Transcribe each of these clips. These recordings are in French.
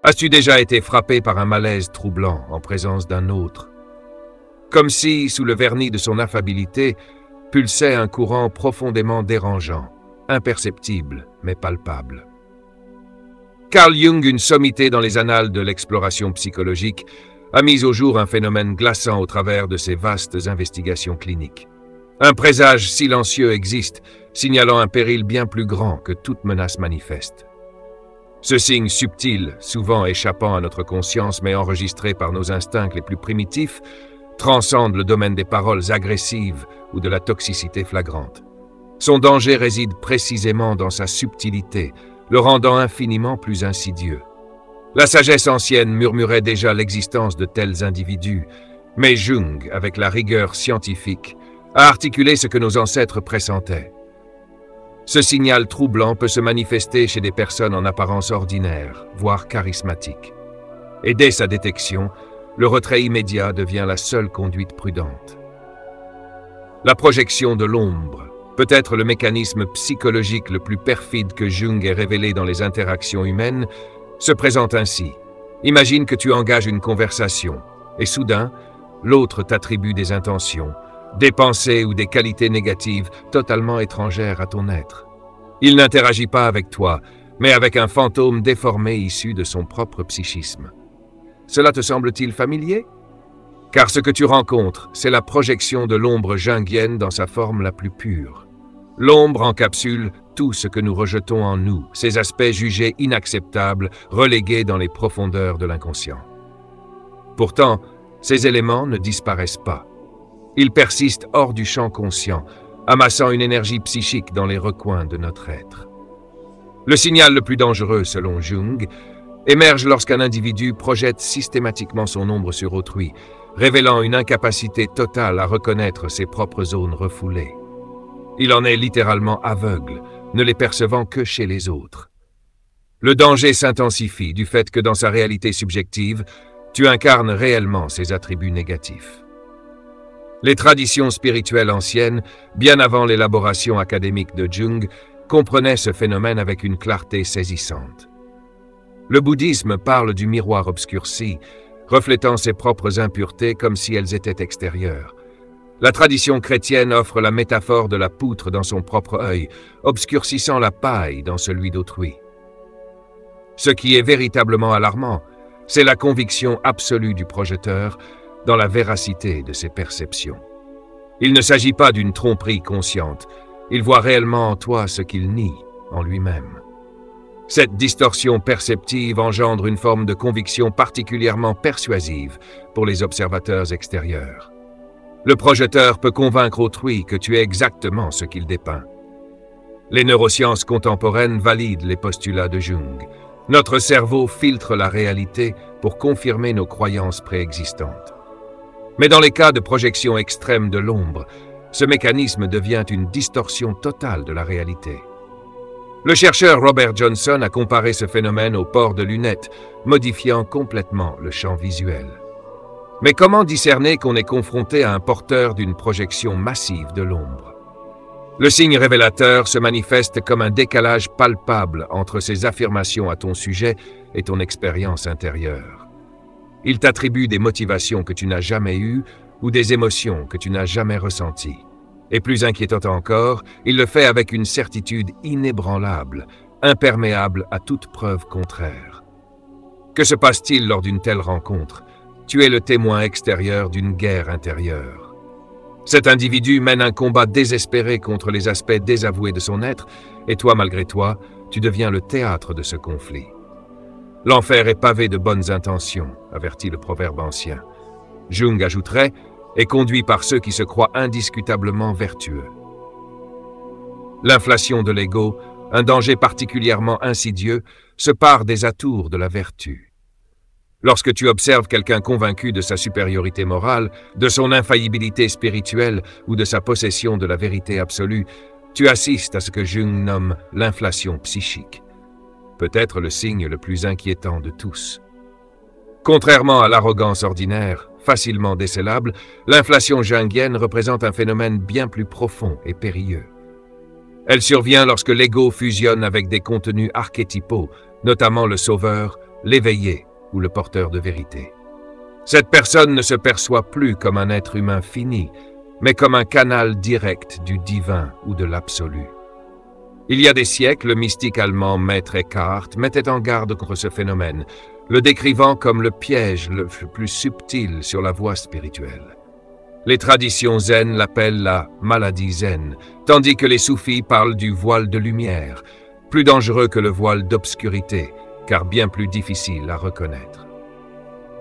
As-tu déjà été frappé par un malaise troublant en présence d'un autre? Comme si, sous le vernis de son affabilité, pulsait un courant profondément dérangeant, imperceptible mais palpable. Carl Jung, une sommité dans les annales de l'exploration psychologique, a mis au jour un phénomène glaçant au travers de ses vastes investigations cliniques. Un présage silencieux existe, signalant un péril bien plus grand que toute menace manifeste. Ce signe subtil, souvent échappant à notre conscience mais enregistré par nos instincts les plus primitifs, transcende le domaine des paroles agressives ou de la toxicité flagrante. Son danger réside précisément dans sa subtilité, le rendant infiniment plus insidieux. La sagesse ancienne murmurait déjà l'existence de tels individus, mais Jung, avec la rigueur scientifique, a articulé ce que nos ancêtres pressentaient. Ce signal troublant peut se manifester chez des personnes en apparence ordinaires, voire charismatiques. Et dès sa détection, le retrait immédiat devient la seule conduite prudente. La projection de l'ombre, peut-être le mécanisme psychologique le plus perfide que Jung ait révélé dans les interactions humaines, se présente ainsi. Imagine que tu engages une conversation, et soudain, l'autre t'attribue des intentions, des pensées ou des qualités négatives totalement étrangères à ton être. Il n'interagit pas avec toi, mais avec un fantôme déformé issu de son propre psychisme. Cela te semble-t-il familier? Car ce que tu rencontres, c'est la projection de l'ombre jungienne dans sa forme la plus pure. L'ombre encapsule tout ce que nous rejetons en nous, ces aspects jugés inacceptables, relégués dans les profondeurs de l'inconscient. Pourtant, ces éléments ne disparaissent pas. Ils persistent hors du champ conscient, amassant une énergie psychique dans les recoins de notre être. Le signal le plus dangereux, selon Jung, émerge lorsqu'un individu projette systématiquement son ombre sur autrui, révélant une incapacité totale à reconnaître ses propres zones refoulées. Il en est littéralement aveugle, ne les percevant que chez les autres. Le danger s'intensifie du fait que dans sa réalité subjective, tu incarnes réellement ses attributs négatifs. Les traditions spirituelles anciennes, bien avant l'élaboration académique de Jung, comprenaient ce phénomène avec une clarté saisissante. Le bouddhisme parle du miroir obscurci, reflétant ses propres impuretés comme si elles étaient extérieures. La tradition chrétienne offre la métaphore de la poutre dans son propre œil, obscurcissant la paille dans celui d'autrui. Ce qui est véritablement alarmant, c'est la conviction absolue du projeteur dans la véracité de ses perceptions. Il ne s'agit pas d'une tromperie consciente, il voit réellement en toi ce qu'il nie en lui-même. Cette distorsion perceptive engendre une forme de conviction particulièrement persuasive pour les observateurs extérieurs. Le projeteur peut convaincre autrui que tu es exactement ce qu'il dépeint. Les neurosciences contemporaines valident les postulats de Jung. Notre cerveau filtre la réalité pour confirmer nos croyances préexistantes. Mais dans les cas de projection extrême de l'ombre, ce mécanisme devient une distorsion totale de la réalité. Le chercheur Robert Johnson a comparé ce phénomène au port de lunettes, modifiant complètement le champ visuel. Mais comment discerner qu'on est confronté à un porteur d'une projection massive de l'ombre? Le signe révélateur se manifeste comme un décalage palpable entre ses affirmations à ton sujet et ton expérience intérieure. Il t'attribue des motivations que tu n'as jamais eues ou des émotions que tu n'as jamais ressenties. Et plus inquiétant encore, il le fait avec une certitude inébranlable, imperméable à toute preuve contraire. Que se passe-t-il lors d'une telle rencontre? Tu es le témoin extérieur d'une guerre intérieure. Cet individu mène un combat désespéré contre les aspects désavoués de son être, et toi, malgré toi, tu deviens le théâtre de ce conflit. L'enfer est pavé de bonnes intentions, avertit le proverbe ancien. Jung ajouterait, est conduit par ceux qui se croient indiscutablement vertueux. L'inflation de l'ego, un danger particulièrement insidieux, se pare des atours de la vertu. Lorsque tu observes quelqu'un convaincu de sa supériorité morale, de son infaillibilité spirituelle ou de sa possession de la vérité absolue, tu assistes à ce que Jung nomme l'inflation psychique. Peut-être le signe le plus inquiétant de tous. Contrairement à l'arrogance ordinaire, facilement décélable, l'inflation jungienne représente un phénomène bien plus profond et périlleux. Elle survient lorsque l'ego fusionne avec des contenus archétypaux, notamment le sauveur, l'éveillé ou le porteur de vérité. Cette personne ne se perçoit plus comme un être humain fini, mais comme un canal direct du divin ou de l'absolu. Il y a des siècles, le mystique allemand Maître Eckhart mettait en garde contre ce phénomène, le décrivant comme le piège le plus subtil sur la voie spirituelle. Les traditions zen l'appellent la maladie zen, tandis que les soufis parlent du voile de lumière, plus dangereux que le voile d'obscurité, car bien plus difficile à reconnaître.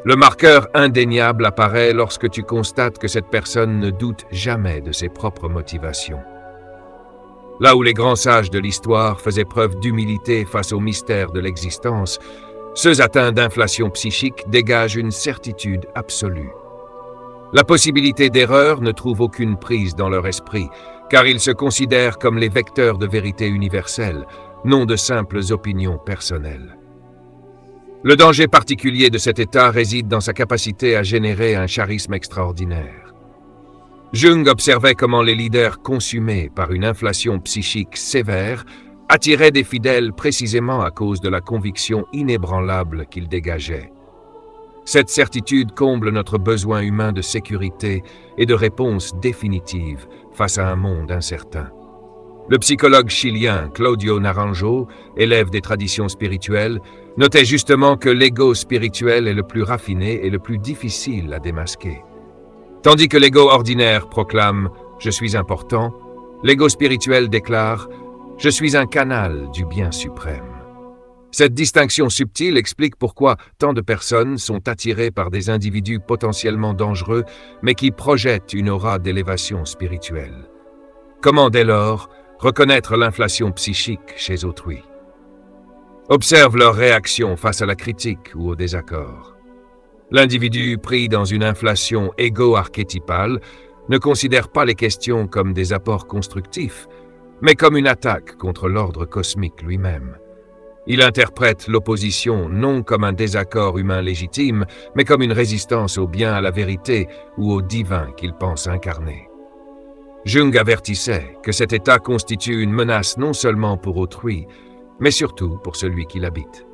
Le marqueur indéniable apparaît lorsque tu constates que cette personne ne doute jamais de ses propres motivations. Là où les grands sages de l'histoire faisaient preuve d'humilité face au mystère de l'existence, ceux atteints d'inflation psychique dégagent une certitude absolue. La possibilité d'erreur ne trouve aucune prise dans leur esprit, car ils se considèrent comme les vecteurs de vérité universelle, non de simples opinions personnelles. Le danger particulier de cet état réside dans sa capacité à générer un charisme extraordinaire. Jung observait comment les leaders consumés par une inflation psychique sévère attiraient des fidèles précisément à cause de la conviction inébranlable qu'ils dégageaient. Cette certitude comble notre besoin humain de sécurité et de réponse définitive face à un monde incertain. Le psychologue chilien Claudio Naranjo, élève des traditions spirituelles, notait justement que l'ego spirituel est le plus raffiné et le plus difficile à démasquer. Tandis que l'ego ordinaire proclame « Je suis important », l'ego spirituel déclare « Je suis un canal du bien suprême ». Cette distinction subtile explique pourquoi tant de personnes sont attirées par des individus potentiellement dangereux, mais qui projettent une aura d'élévation spirituelle. Comment, dès lors, reconnaître l'inflation psychique chez autrui? Observe leur réaction face à la critique ou au désaccord. L'individu pris dans une inflation égo-archétypale ne considère pas les questions comme des apports constructifs, mais comme une attaque contre l'ordre cosmique lui-même. Il interprète l'opposition non comme un désaccord humain légitime, mais comme une résistance au bien, à la vérité ou au divin qu'il pense incarner. Jung avertissait que cet état constitue une menace non seulement pour autrui, mais surtout pour celui qui l'habite.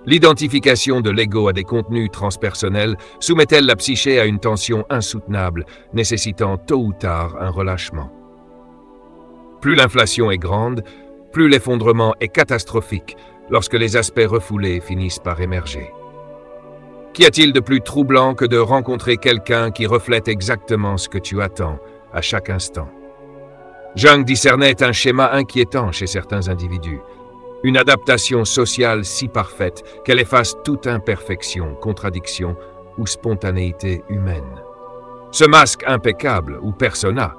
L'identification de l'ego à des contenus transpersonnels soumet-elle la psyché à une tension insoutenable, nécessitant tôt ou tard un relâchement. Plus l'inflation est grande, plus l'effondrement est catastrophique lorsque les aspects refoulés finissent par émerger. Qu'y a-t-il de plus troublant que de rencontrer quelqu'un qui reflète exactement ce que tu attends à chaque instant? Jung discernait un schéma inquiétant chez certains individus, une adaptation sociale si parfaite qu'elle efface toute imperfection, contradiction ou spontanéité humaine. Ce masque impeccable, ou persona,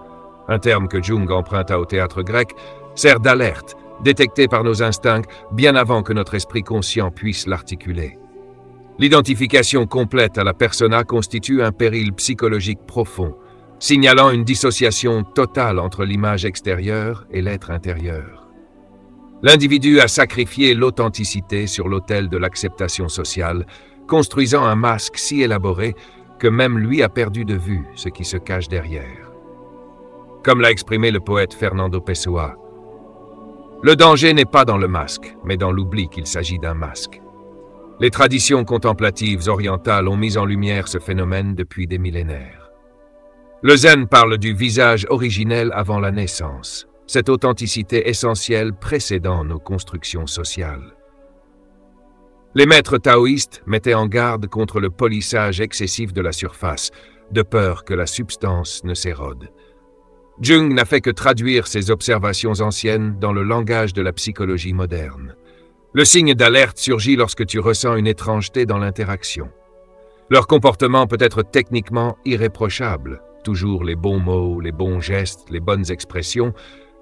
un terme que Jung emprunta au théâtre grec, sert d'alerte, détecté par nos instincts bien avant que notre esprit conscient puisse l'articuler. L'identification complète à la persona constitue un péril psychologique profond, signalant une dissociation totale entre l'image extérieure et l'être intérieur. L'individu a sacrifié l'authenticité sur l'autel de l'acceptation sociale, construisant un masque si élaboré que même lui a perdu de vue ce qui se cache derrière. Comme l'a exprimé le poète Fernando Pessoa, le danger n'est pas dans le masque, mais dans l'oubli qu'il s'agit d'un masque. Les traditions contemplatives orientales ont mis en lumière ce phénomène depuis des millénaires. Le zen parle du visage originel avant la naissance, cette authenticité essentielle précédant nos constructions sociales. Les maîtres taoïstes mettaient en garde contre le polissage excessif de la surface, de peur que la substance ne s'érode. Jung n'a fait que traduire ces observations anciennes dans le langage de la psychologie moderne. Le signe d'alerte surgit lorsque tu ressens une étrangeté dans l'interaction. Leur comportement peut être techniquement irréprochable, toujours les bons mots, les bons gestes, les bonnes expressions,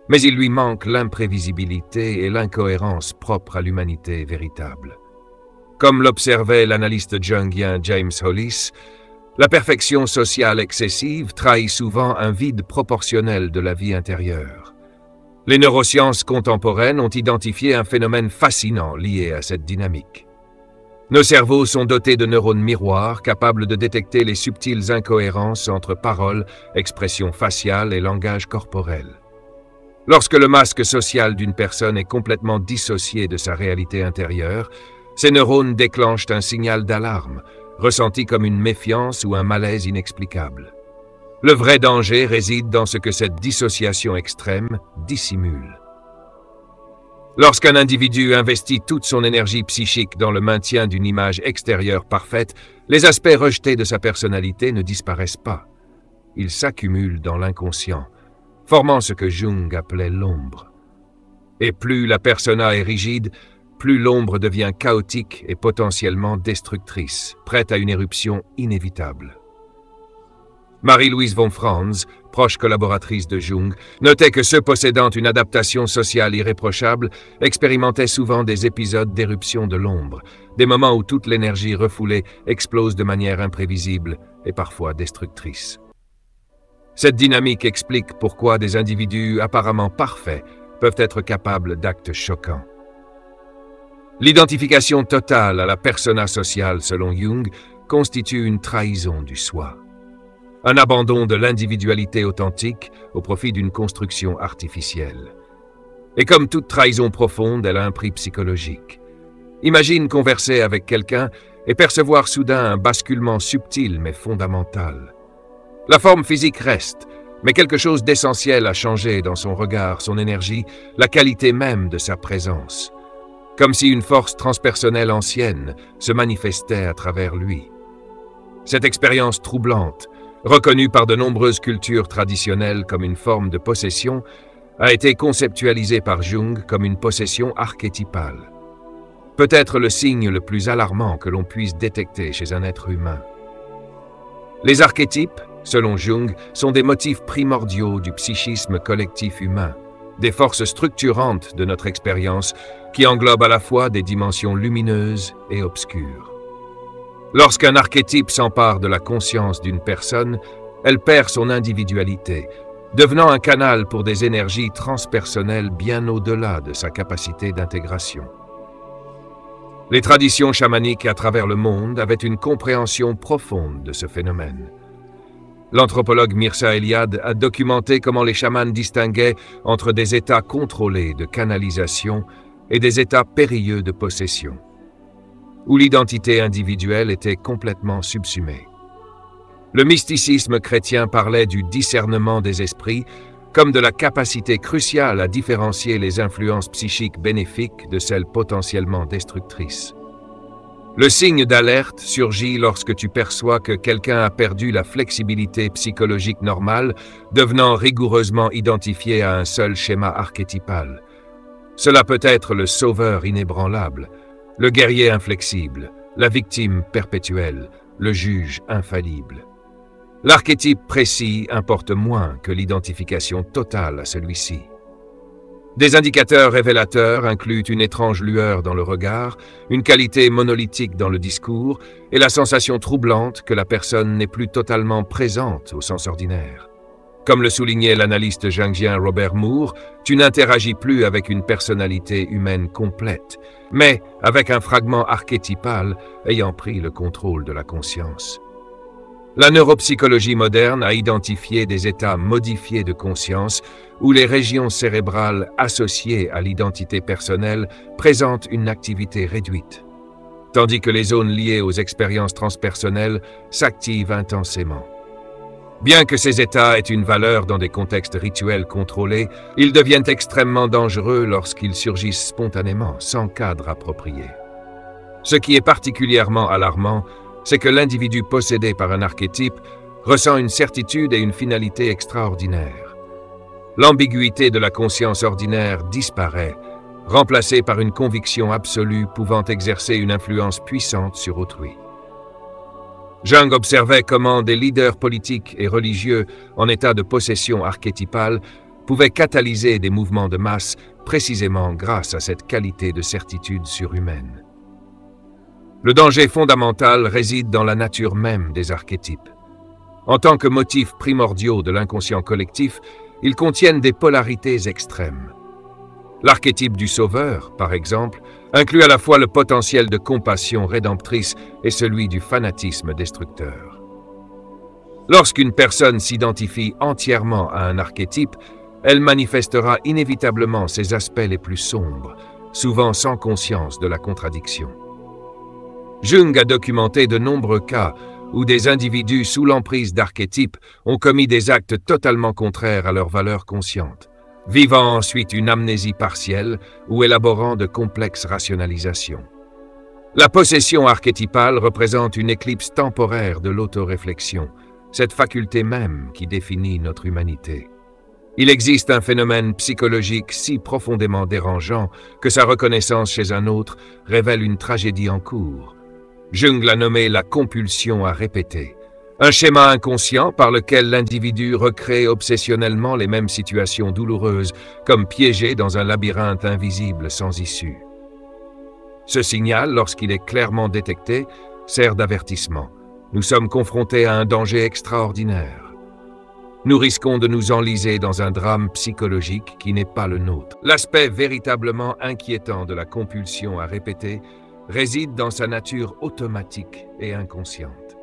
mais il lui manque l'imprévisibilité et l'incohérence propres à l'humanité véritable. Comme l'observait l'analyste jungien James Hollis, la perfection sociale excessive trahit souvent un vide proportionnel de la vie intérieure. Les neurosciences contemporaines ont identifié un phénomène fascinant lié à cette dynamique. Nos cerveaux sont dotés de neurones miroirs capables de détecter les subtiles incohérences entre paroles, expressions faciales et langage corporel. Lorsque le masque social d'une personne est complètement dissocié de sa réalité intérieure, Ces neurones déclenchent un signal d'alarme, ressenti comme une méfiance ou un malaise inexplicable. Le vrai danger réside dans ce que cette dissociation extrême dissimule. Lorsqu'un individu investit toute son énergie psychique dans le maintien d'une image extérieure parfaite, les aspects rejetés de sa personnalité ne disparaissent pas. Ils s'accumulent dans l'inconscient, formant ce que Jung appelait l'ombre. Et plus la persona est rigide, plus l'ombre devient chaotique et potentiellement destructrice, prête à une éruption inévitable. Marie-Louise von Franz, proche collaboratrice de Jung, notait que ceux possédant une adaptation sociale irréprochable expérimentaient souvent des épisodes d'éruption de l'ombre, des moments où toute l'énergie refoulée explose de manière imprévisible et parfois destructrice. Cette dynamique explique pourquoi des individus apparemment parfaits peuvent être capables d'actes choquants. L'identification totale à la persona sociale, selon Jung, constitue une trahison du soi. Un abandon de l'individualité authentique au profit d'une construction artificielle. Et comme toute trahison profonde, elle a un prix psychologique. Imagine converser avec quelqu'un et percevoir soudain un basculement subtil mais fondamental. La forme physique reste, mais quelque chose d'essentiel a changé dans son regard, son énergie, la qualité même de sa présence. Comme si une force transpersonnelle ancienne se manifestait à travers lui. Cette expérience troublante, reconnue par de nombreuses cultures traditionnelles comme une forme de possession, a été conceptualisée par Jung comme une possession archétypale. Peut-être le signe le plus alarmant que l'on puisse détecter chez un être humain. Les archétypes, selon Jung, sont des motifs primordiaux du psychisme collectif humain, des forces structurantes de notre expérience qui englobent à la fois des dimensions lumineuses et obscures. Lorsqu'un archétype s'empare de la conscience d'une personne, elle perd son individualité, devenant un canal pour des énergies transpersonnelles bien au-delà de sa capacité d'intégration. Les traditions chamaniques à travers le monde avaient une compréhension profonde de ce phénomène. L'anthropologue Mircea Eliade a documenté comment les chamans distinguaient entre des états contrôlés de canalisation et des états périlleux de possession, où l'identité individuelle était complètement subsumée. Le mysticisme chrétien parlait du discernement des esprits comme de la capacité cruciale à différencier les influences psychiques bénéfiques de celles potentiellement destructrices. Le signe d'alerte surgit lorsque tu perçois que quelqu'un a perdu la flexibilité psychologique normale, devenant rigoureusement identifié à un seul schéma archétypal. Cela peut être le sauveur inébranlable, le guerrier inflexible, la victime perpétuelle, le juge infaillible. L'archétype précis importe moins que l'identification totale à celui-ci. Des indicateurs révélateurs incluent une étrange lueur dans le regard, une qualité monolithique dans le discours et la sensation troublante que la personne n'est plus totalement présente au sens ordinaire. Comme le soulignait l'analyste jungien Robert Moore, tu n'interagis plus avec une personnalité humaine complète, mais avec un fragment archétypal ayant pris le contrôle de la conscience. La neuropsychologie moderne a identifié des états modifiés de conscience où les régions cérébrales associées à l'identité personnelle présentent une activité réduite, tandis que les zones liées aux expériences transpersonnelles s'activent intensément. Bien que ces états aient une valeur dans des contextes rituels contrôlés, ils deviennent extrêmement dangereux lorsqu'ils surgissent spontanément, sans cadre approprié. Ce qui est particulièrement alarmant, c'est que l'individu possédé par un archétype ressent une certitude et une finalité extraordinaires. L'ambiguïté de la conscience ordinaire disparaît, remplacée par une conviction absolue pouvant exercer une influence puissante sur autrui. Jung observait comment des leaders politiques et religieux en état de possession archétypale pouvaient catalyser des mouvements de masse précisément grâce à cette qualité de certitude surhumaine. Le danger fondamental réside dans la nature même des archétypes. En tant que motifs primordiaux de l'inconscient collectif, ils contiennent des polarités extrêmes. L'archétype du sauveur, par exemple, inclut à la fois le potentiel de compassion rédemptrice et celui du fanatisme destructeur. Lorsqu'une personne s'identifie entièrement à un archétype, elle manifestera inévitablement ses aspects les plus sombres, souvent sans conscience de la contradiction. Jung a documenté de nombreux cas où des individus sous l'emprise d'archétypes ont commis des actes totalement contraires à leurs valeurs conscientes, vivant ensuite une amnésie partielle ou élaborant de complexes rationalisations. La possession archétypale représente une éclipse temporaire de l'autoréflexion, cette faculté même qui définit notre humanité. Il existe un phénomène psychologique si profondément dérangeant que sa reconnaissance chez un autre révèle une tragédie en cours. Jung l'a nommé la compulsion à répéter, un schéma inconscient par lequel l'individu recrée obsessionnellement les mêmes situations douloureuses, comme piégé dans un labyrinthe invisible sans issue. Ce signal, lorsqu'il est clairement détecté, sert d'avertissement. Nous sommes confrontés à un danger extraordinaire. Nous risquons de nous enliser dans un drame psychologique qui n'est pas le nôtre. L'aspect véritablement inquiétant de la compulsion à répéter réside dans sa nature automatique et inconsciente.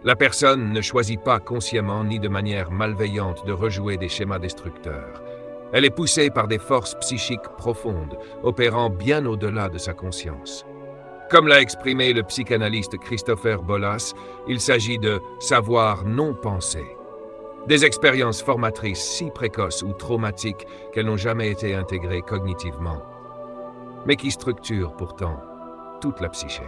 La personne ne choisit pas consciemment ni de manière malveillante de rejouer des schémas destructeurs. Elle est poussée par des forces psychiques profondes, opérant bien au-delà de sa conscience. Comme l'a exprimé le psychanalyste Christopher Bollas, il s'agit de « savoir non penser ». Des expériences formatrices si précoces ou traumatiques qu'elles n'ont jamais été intégrées cognitivement, mais qui structurent pourtant toute la psyché.